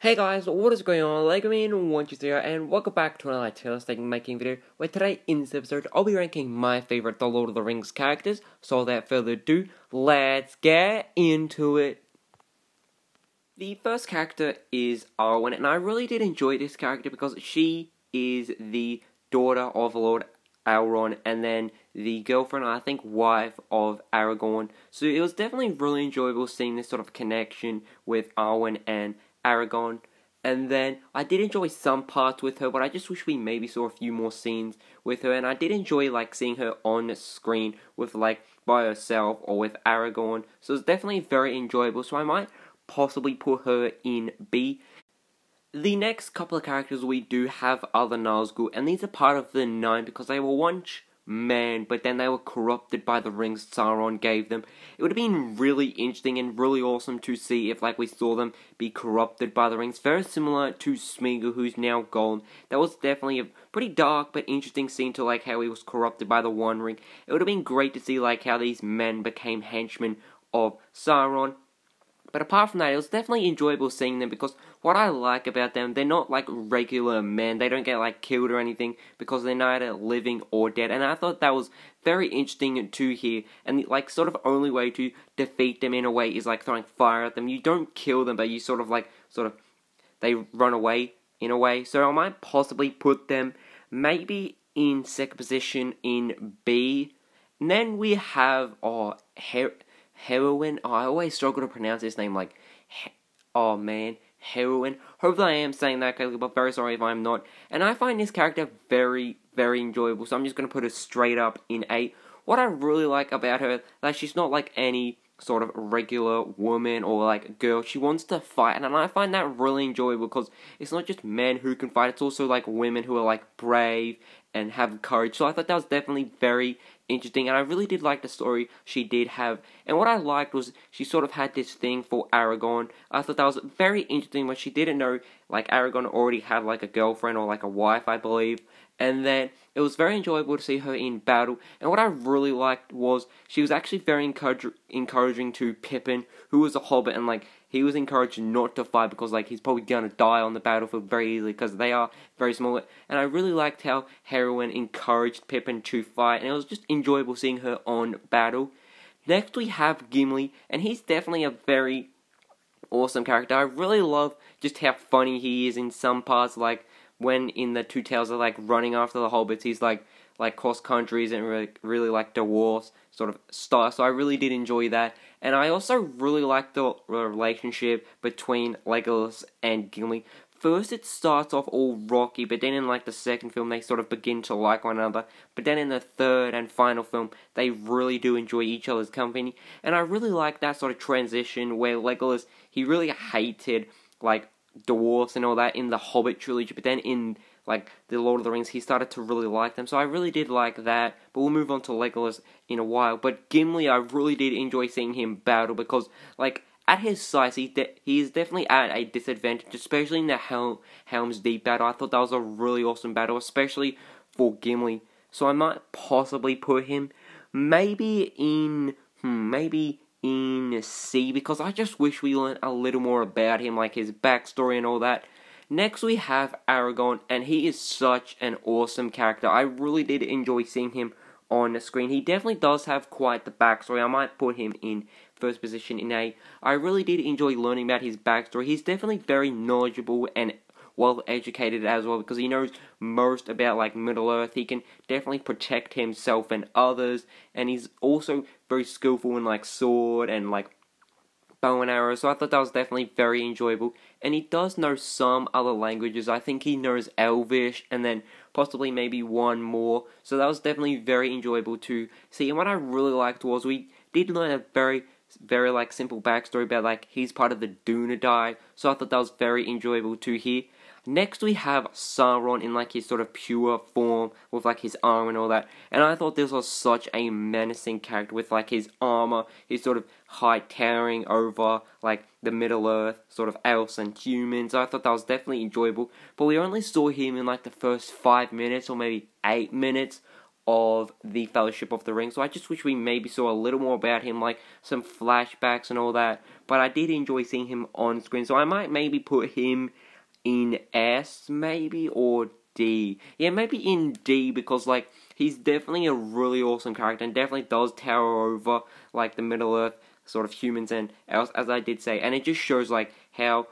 Hey guys, what is going on? LegoMan123 and welcome back to another Taylor making video, where today in this episode I'll be ranking my favorite The Lord of the Rings characters. So without further ado, let's get into it. The first character is Arwen, and I really did enjoy this character because she is the daughter of Lord Elrond and then the girlfriend, I think wife of Aragorn. So it was definitely really enjoyable seeing this sort of connection with Arwen and Aragorn. And then I did enjoy some parts with her, but I just wish we maybe saw a few more scenes with her. And I did enjoy seeing her on screen with by herself or with Aragorn. So it's definitely very enjoyable. So I might possibly put her in B. The next couple of characters we do have are the Nazgul, and these are part of the Nine because they were once men, but then they were corrupted by the rings Sauron gave them. It would have been really interesting and really awesome to see if we saw them be corrupted by the rings, very similar to Smeagol, who's now gone. That was definitely a pretty dark but interesting scene to how he was corrupted by the One Ring. It would have been great to see how these men became henchmen of Sauron. But apart from that, it was definitely enjoyable seeing them because what I like about them, they're not regular men. They don't get killed or anything because they're neither living or dead. And I thought that was very interesting to hear. And the sort of only way to defeat them in a way is throwing fire at them. You don't kill them, but you sort of they run away in a way. So I might possibly put them maybe in second position in B. And then we have Heroine. Oh, I always struggle to pronounce his name Heroine. Hopefully I am saying that correctly, but very sorry if I'm not. And I find this character very, very enjoyable, so I'm just going to put her straight up in 8. What I really like about her, she's not any sort of regular woman or girl. She wants to fight, and I find that really enjoyable because it's not just men who can fight, it's also women who are brave and have courage. So I thought that was definitely very interesting, and I really did like the story she did have. And what I liked was she sort of had this thing for Aragorn. I thought that was very interesting when she didn't know Aragorn already had a girlfriend or a wife, I believe. And then it was very enjoyable to see her in battle. And what I really liked was she was actually very encouraging to Pippin, who was a hobbit, and he was encouraged not to fight because he's probably gonna die on the battlefield very easily because they are very small. And I really liked how Heroine encouraged Pippin to fight, and it was just enjoyable seeing her on battle. Next we have Gimli, and he's definitely a very awesome character. I really love just how funny he is in some parts, when in the Two Tales are running after the hobbits, he's cross countries and really dwarves sort of style. So I really did enjoy that, and I also really liked the relationship between Legolas and Gimli. First, it starts off all rocky, but then in the second film, they sort of begin to like one another. But then in the third and final film, they really do enjoy each other's company, and I really like that sort of transition where Legolas, he really hated dwarves and all that in the Hobbit trilogy, but then in the Lord of the Rings, he started to really like them. So I really did like that. But we'll move on to Legolas in a while. But Gimli, I really did enjoy seeing him battle because at his size, he is definitely at a disadvantage, especially in the Helm's Deep battle. I thought that was a really awesome battle, especially for Gimli. So I might possibly put him maybe in C, because I just wish we learned a little more about him, his backstory and all that. Next we have Aragorn, and he is such an awesome character. I really did enjoy seeing him on the screen. He definitely does have quite the backstory. I might put him in first position in A. I really did enjoy learning about his backstory. He's definitely very knowledgeable and well educated as well, because he knows most about Middle Earth. He can definitely protect himself and others, and he's also very skillful in sword and bow and arrow. So I thought that was definitely very enjoyable. And he does know some other languages. I think he knows Elvish and then possibly maybe one more. So that was definitely very enjoyable to see. And what I really liked was we did learn a very simple backstory about he's part of the Dunedain. So I thought that was very enjoyable to hear. Next we have Sauron in his sort of pure form with his armor and all that. And I thought this was such a menacing character with his armor, his sort of height towering over the Middle Earth, sort of elves and humans. I thought that was definitely enjoyable. But we only saw him in the first 5 minutes or maybe 8 minutes of the Fellowship of the Ring. So I just wish we maybe saw a little more about him, like some flashbacks and all that. But I did enjoy seeing him on screen, so I might maybe put him in S, maybe, or D. Yeah, maybe in D, because, like, he's definitely a really awesome character and definitely does tower over, like, the Middle-earth sort of humans and else, as I did say. And it just shows, like, how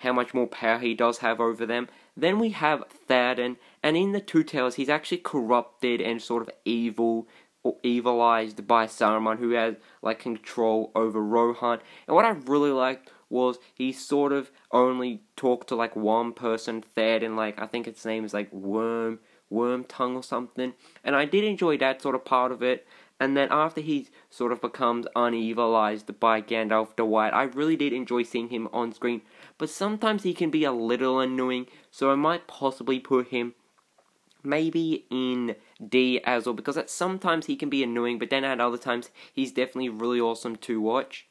much more power he does have over them. Then we have Théoden, and in the Two Towers, he's actually corrupted and sort of evil, or evilized by Saruman, who has, like, control over Rohan. And what I really liked was he sort of only talked to, like, one person, Théoden, like, I think its name is, like, Wormtongue or something. And I did enjoy that sort of part of it. And then after he sort of becomes unevilized by Gandalf the White, I really did enjoy seeing him on screen. But sometimes he can be a little annoying, so I might possibly put him maybe in D as well, because sometimes he can be annoying, but then at other times he's definitely really awesome to watch.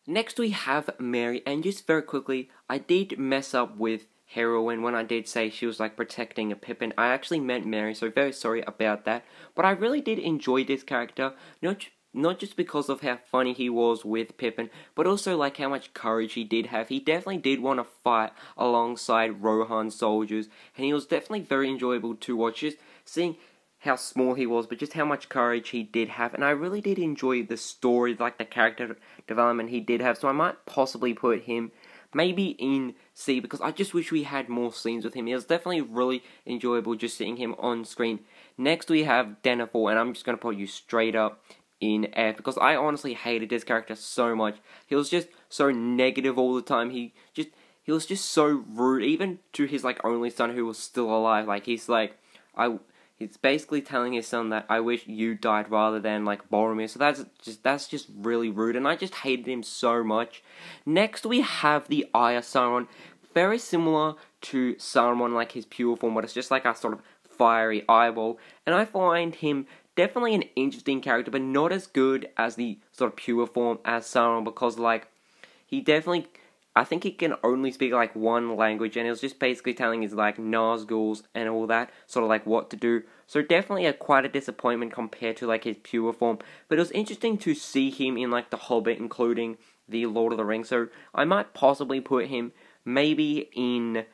Next we have Merry, and just very quickly, I did mess up with Heroine when I did say she was, like, protecting a Pippin. I actually meant Merry, so very sorry about that. But I really did enjoy this character, not just because of how funny he was with Pippin, but also, like, how much courage he did have. He definitely did want to fight alongside Rohan's soldiers, and he was definitely very enjoyable to watch, just seeing how small he was, but just how much courage he did have. And I really did enjoy the story, like, the character development he did have, so I might possibly put him maybe in C, because I just wish we had more scenes with him. It was definitely really enjoyable just seeing him on screen. Next we have Denethor, and I'm just going to put you straight up in F, because I honestly hated this character so much. He was just so negative all the time. He was just so rude, even to his, like, only son who was still alive. Like, he's basically telling his son that I wish you died rather than, like, Boromir. So that's just really rude, and I just hated him so much. Next we have the Eye of Sauron, very similar to Saruman, like his pure form, but it's just like a sort of fiery eyeball. And I find him definitely an interesting character, but not as good as the sort of pure form as Sauron, because, like, he definitely, I think he can only speak, like, one language, and it was just basically telling his, like, Nazguls and all that, sort of, like, what to do. So definitely quite a disappointment compared to, like, his pure form. But it was interesting to see him in, like, The Hobbit, including The Lord of the Rings. So I might possibly put him maybe in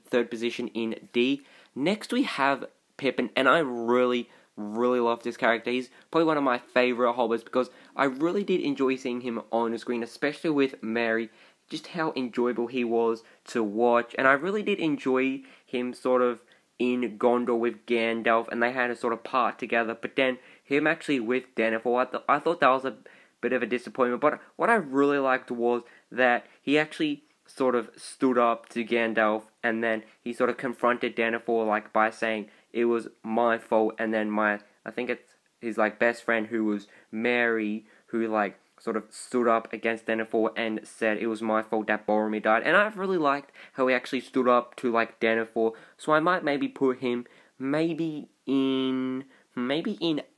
third position in D. Next we have Pippin, and I really love this character. He's probably one of my favorite hobbits, because I really did enjoy seeing him on the screen, especially with Merry, just how enjoyable he was to watch. And I really did enjoy him sort of in Gondor with Gandalf, and they had a sort of part together, but then him actually with Denethor, I thought that was a bit of a disappointment. But what I really liked was that he actually sort of stood up to Gandalf, and then he sort of confronted Denethor, like, by saying it was my fault, and then I think it's his, like, best friend, who was Merry, who, like, sort of stood up against Denethor and said it was my fault that Boromir died. And I've really liked how he actually stood up to, like, Denethor, so I might maybe put him maybe in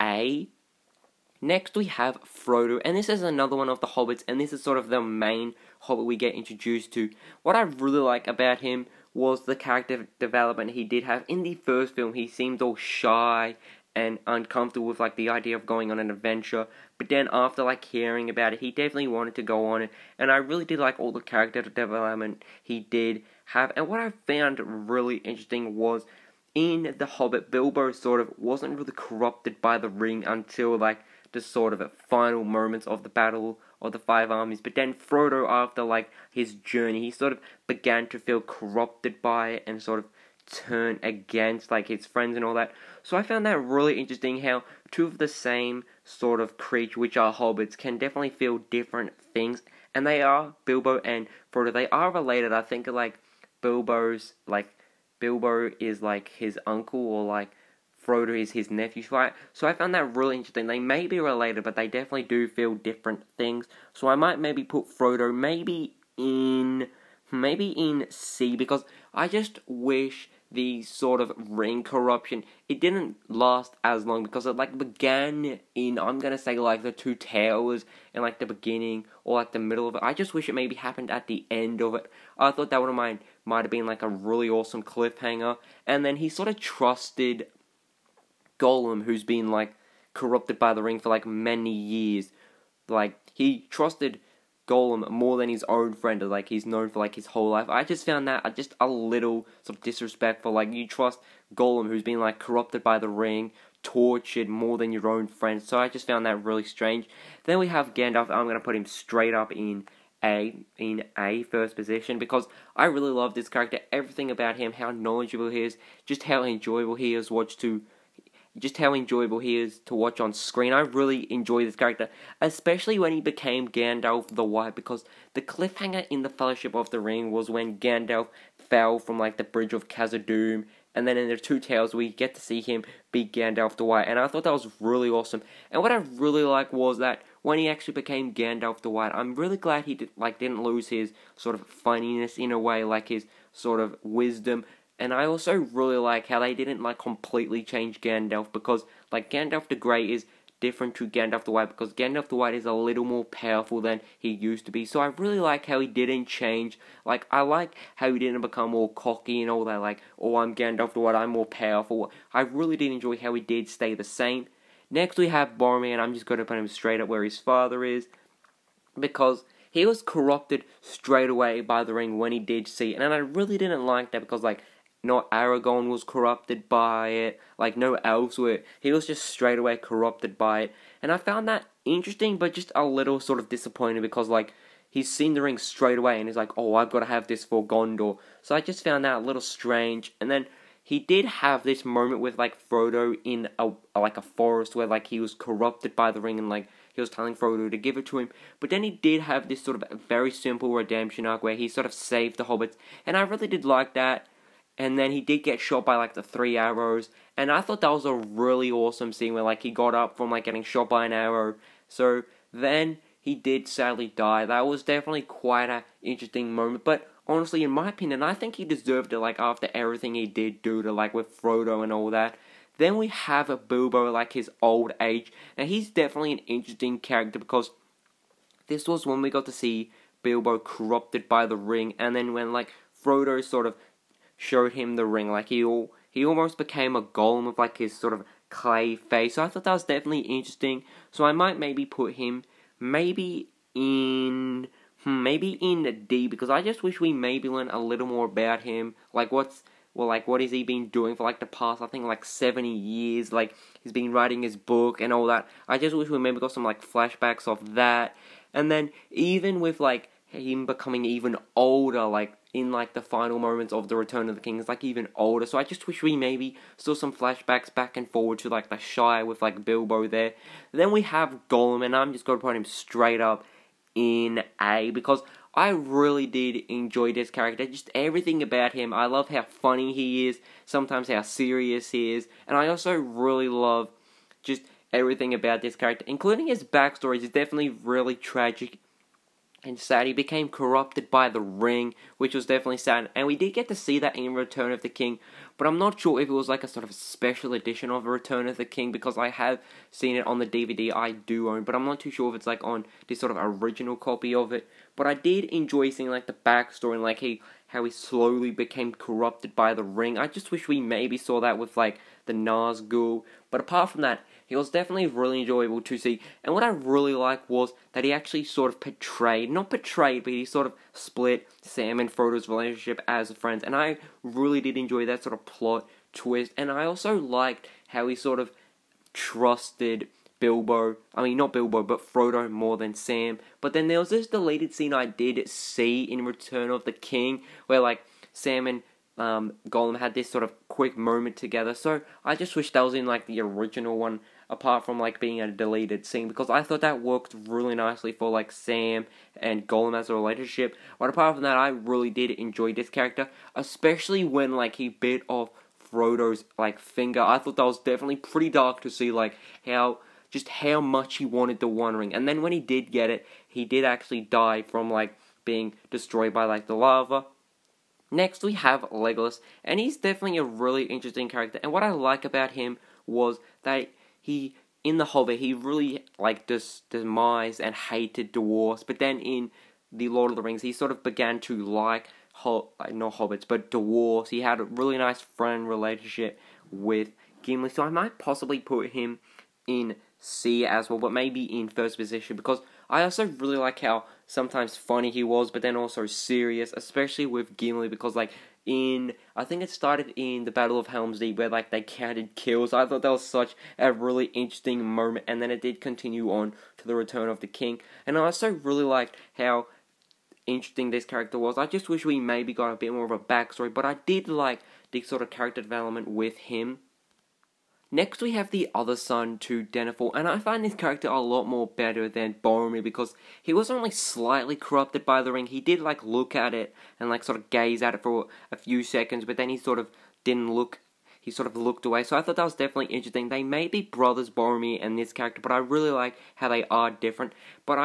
A. Next we have Frodo, and this is another one of the hobbits, and this is sort of the main hobbit we get introduced to. What I really like about him was the character development he did have. In the first film, he seemed all shy and uncomfortable with, like, the idea of going on an adventure, but then after, like, hearing about it, he definitely wanted to go on it, and I really did like all the character development he did have. And what I found really interesting was, in The Hobbit, Bilbo sort of wasn't really corrupted by the ring until, like, the sort of final moments of the Battle of the Five Armies. But then Frodo, after, like, his journey, he sort of began to feel corrupted by it and sort of turn against, like, his friends and all that. So I found that really interesting, how two of the same sort of creature, which are hobbits, can definitely feel different things. And they are, Bilbo and Frodo, they are related. I think, like, Bilbo is, like, his uncle, or, like, Frodo is his nephew, right? So I found that really interesting. They may be related, but they definitely do feel different things. So I might maybe put Frodo maybe in C, because I just wish the sort of ring corruption, it didn't last as long, because it, like, began in, I'm gonna say, like, the Two Towers, in, like, the beginning, or, like, the middle of it. I just wish it maybe happened at the end of it. I thought that might have been, like, a really awesome cliffhanger. And then he sort of trusted Gollum, who's been like corrupted by the ring for like many years. Like, he trusted Gollum more than his own friend, like he's known for like his whole life. I just found that just a little sort of disrespectful. Like, you trust Gollum, who's been like corrupted by the ring, tortured more than your own friend. So I just found that really strange. Then we have Gandalf. I'm gonna put him straight up in A first position, because I really love this character. Everything about him, how knowledgeable he is, just how enjoyable he is to watch on screen. I really enjoy this character, especially when he became Gandalf the White, because the cliffhanger in the Fellowship of the Ring was when Gandalf fell from like the bridge of Khazad-dûm, and then in the Two Tales we get to see him be Gandalf the White, and I thought that was really awesome. And what I really liked was that when he actually became Gandalf the White, I'm really glad he didn't lose his sort of funniness in a way, like his sort of wisdom. And I also really like how they didn't like completely change Gandalf, because like Gandalf the Grey is different to Gandalf the White, because Gandalf the White is a little more powerful than he used to be. So I really like how he didn't change. Like, I like how he didn't become all cocky and all that, like, oh, I'm Gandalf the White, I'm more powerful. I really did enjoy how he did stay the same. Next we have Boromir, and I'm just going to put him straight up where his father is, because he was corrupted straight away by the ring when he did see it. And I really didn't like that, because like, not Aragorn was corrupted by it, like no elves were. He was just straight away corrupted by it. And I found that interesting, but just a little sort of disappointed, because like, he's seen the ring straight away and he's like, oh, I've got to have this for Gondor. So I just found that a little strange. And then he did have this moment with like Frodo in a forest, where like he was corrupted by the ring, and like he was telling Frodo to give it to him. But then he did have this sort of very simple redemption arc where he sort of saved the hobbits, and I really did like that. And then he did get shot by like the 3 arrows, and I thought that was a really awesome scene where like he got up from like getting shot by an arrow. So then he did sadly die. That was definitely quite an interesting moment, but honestly, in my opinion, I think he deserved it, like after everything he did do to like with Frodo and all that. Then we have a Bilbo, like his old age. Now he's definitely an interesting character, because this was when we got to see Bilbo corrupted by the ring, and then when like Frodo sort of showed him the ring, like he almost became a golem with like his sort of clay face. So I thought that was definitely interesting. So I might maybe put him maybe in D, because I just wish we maybe learned a little more about him. Like what has he been doing for like the past, I think like 70 years? Like, he's been writing his book and all that. I just wish we maybe got some like flashbacks of that. And then even with like him becoming even older, like in like the final moments of the Return of the King, is like even older. So I just wish we maybe saw some flashbacks back and forward to like the Shire with like Bilbo there. Then we have Gollum, and I'm just going to put him straight up in A, because I really did enjoy this character. Just everything about him. I love how funny he is, sometimes how serious he is, and I also really love just everything about this character, including his backstory. Is definitely really tragic and sad. He became corrupted by the ring, which was definitely sad, and we did get to see that in Return of the King, but I'm not sure if it was like a sort of special edition of Return of the King, because I have seen it on the DVD I do own, but I'm not too sure if it's like on this sort of original copy of it. But I did enjoy seeing like the backstory and like how he slowly became corrupted by the ring. I just wish we maybe saw that with like the Nazgul, but apart from that, he was definitely really enjoyable to see. And what I really liked was that he actually sort of not portrayed, but he sort of split Sam and Frodo's relationship as friends. And I really did enjoy that sort of plot twist. And I also liked how he sort of trusted not Bilbo, but Frodo more than Sam. But then there was this deleted scene I did see in Return of the King, where like Sam and Gollum had this sort of quick moment together. So I just wish that was in like the original one, apart from like being a deleted scene, because I thought that worked really nicely for like Sam and Gollum as a relationship. But apart from that, I really did enjoy this character, especially when like he bit off Frodo's like finger. I thought that was definitely pretty dark to see, like how much he wanted the One Ring. And then when he did get it, he did actually die from like being destroyed by like the lava. Next we have Legolas, and he's definitely a really interesting character. And what I like about him was that he, in The Hobbit, he really like despised and hated dwarves. But then in The Lord of the Rings, he sort of began to like not hobbits, but dwarves. He had a really nice friend relationship with Gimli, so I might possibly put him in C as well, but maybe in first position, because I also really like how sometimes funny he was, but then also serious, especially with Gimli, because like I think it started in the Battle of Helm's Deep where like they counted kills. I thought that was such a really interesting moment, and then it did continue on to the Return of the King, and I also really liked how interesting this character was. I just wish we maybe got a bit more of a backstory, but I did like the sort of character development with him. Next we have the other son to Denethor, and I find this character a lot more better than Boromir because he was only slightly corrupted by the ring. He did like look at it and like sort of gaze at it for a few seconds, but then he sort of didn't look. He sort of looked away, so I thought that was definitely interesting. They may be brothers, Boromir and this character, but I really like how they are different. But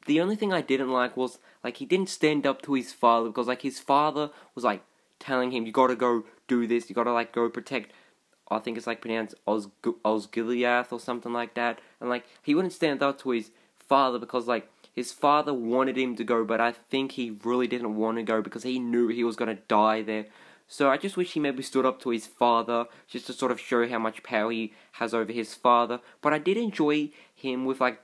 the only thing I didn't like was like he didn't stand up to his father, because like his father was like telling him, you gotta go do this, you gotta like go protect, I think it's like pronounced Osgiliath or something like that, and like he wouldn't stand up to his father because like his father wanted him to go, but I think he really didn't want to go because he knew he was gonna die there. So I just wish he maybe stood up to his father just to sort of show how much power he has over his father. But I did enjoy him with like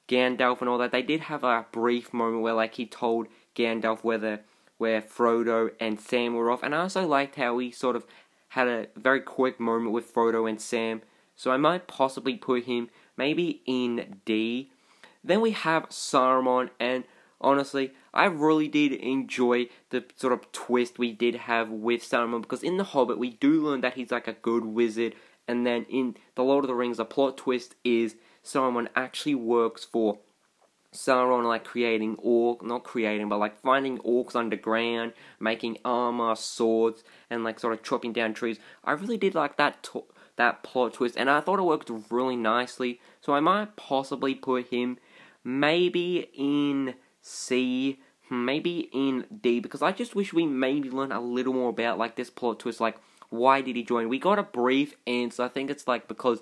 Gandalf and all that. They did have a brief moment where like he told Gandalf where Frodo and Sam were off, and I also liked how he sort of had a very quick moment with Frodo and Sam, so I might possibly put him maybe in D. Then we have Saruman, and honestly, I really did enjoy the sort of twist we did have with Saruman, because in The Hobbit we do learn that he's like a good wizard, and then in The Lord of the Rings the plot twist is Saruman actually works for Sauron, like finding orcs underground, making armor, swords, and like sort of chopping down trees. I really did like that plot twist, and I thought it worked really nicely. So I might possibly put him maybe in C, maybe in D, because I just wish we maybe learn a little more about like this plot twist, like why did he join? We got a brief answer. I think it's like because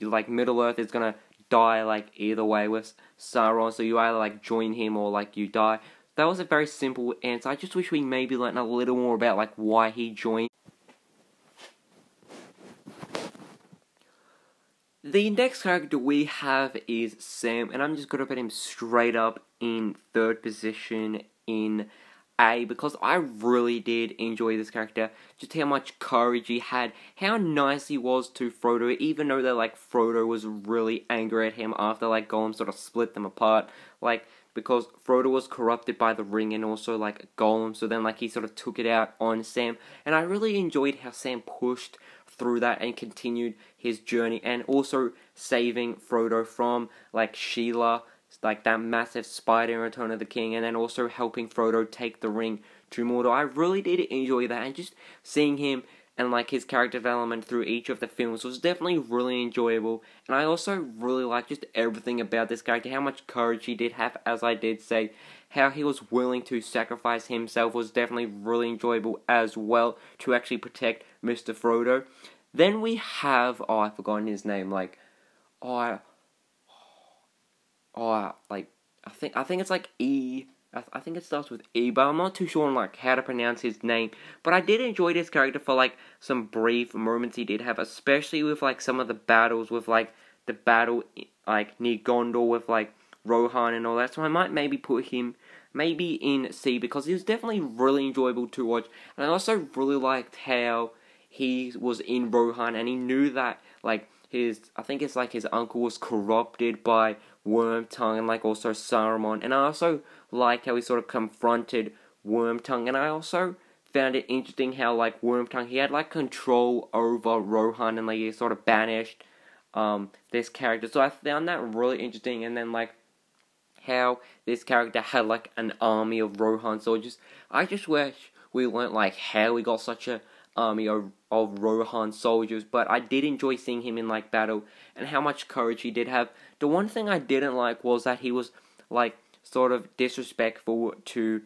like Middle Earth is gonna die like either way with Sauron, so you either like join him or like you die. That was a very simple answer. I just wish we maybe learned a little more about like why he joined. The next character we have is Sam, and I'm just gonna put him straight up in third position in A, because I really did enjoy this character. Just how much courage he had, how nice he was to Frodo, even though that like Frodo was really angry at him after like Gollum sort of split them apart, like because Frodo was corrupted by the ring and also like Gollum, so then like he sort of took it out on Sam, and I really enjoyed how Sam pushed through that and continued his journey, and also saving Frodo from like Sheila, like that massive spider in Return of the King, and then also helping Frodo take the ring to Mordor. I really did enjoy that, and just seeing him and like his character development through each of the films was definitely really enjoyable. And I also really liked just everything about this character, how much courage he did have, as I did say, how he was willing to sacrifice himself was definitely really enjoyable as well, to actually protect Mr. Frodo. Then we have, I've forgotten his name, like, I think it's like E. I think it starts with E, but I'm not too sure on like how to pronounce his name. But I did enjoy this character for like some brief moments he did have, especially with like some of the battles, with like the battle like near Gondor with like Rohan and all that. So I might maybe put him maybe in C, because he was definitely really enjoyable to watch. And I also really liked how he was in Rohan, and he knew that like I think it's like his uncle was corrupted by Wormtongue and like also Saruman, and I also liked how he sort of confronted Wormtongue, and I also found it interesting how like Wormtongue, he had like control over Rohan, and like he sort of banished this character, so I found that really interesting. And then like how this character had like an army of Rohan soldiers. I just wish we learnt like how he got such a army of Rohan soldiers, but I did enjoy seeing him in like battle and how much courage he did have. The one thing I didn't like was that he was like sort of disrespectful to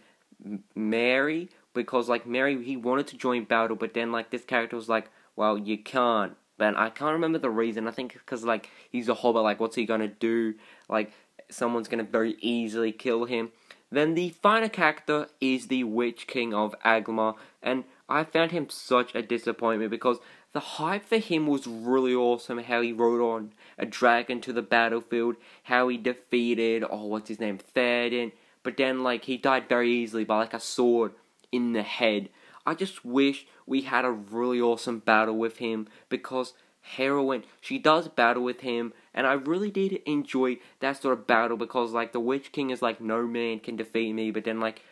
Mary, because like Mary, he wanted to join battle, but then like this character was like, well, you can't. And I can't remember the reason. I think because like he's a hobbit, like what's he gonna do? Like someone's gonna very easily kill him. Then the final character is the Witch King of Angmar, and I found him such a disappointment, because the hype for him was really awesome. How he rode on a dragon to the battlefield, how he defeated, what's his name, Theoden, but then, like, he died very easily by, like, a sword in the head. I just wish we had a really awesome battle with him, because Heroine, she does battle with him, and I really did enjoy that sort of battle, because, like, the Witch King is like, no man can defeat me, but then, like,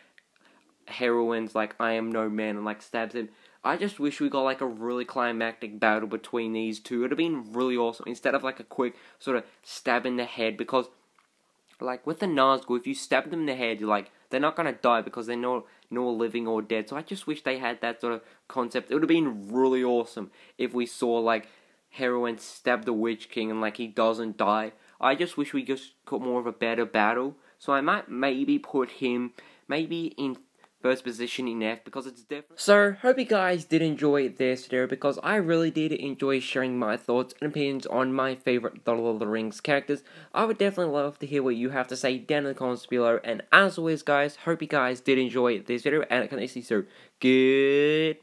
Heroine's like, I am no man, and, like, stabs him. I just wish we got, like, a really climactic battle between these two. It would have been really awesome, instead of, like, a quick sort of stab in the head, because, like, with the Nazgul, if you stab them in the head, like, they're not gonna die, because they're not living or dead. So I just wish they had that sort of concept. It would have been really awesome if we saw, like, Heroine stab the Witch King and, like, he doesn't die. I just wish we just got more of a better battle. So I might maybe put him maybe in first position in F, because it's different. So, hope you guys did enjoy this video, because I really did enjoy sharing my thoughts and opinions on my favorite The Lord of the Rings characters. I would definitely love to hear what you have to say down in the comments below, and as always guys, hope you guys did enjoy this video, and I can see you soon. Goodbye!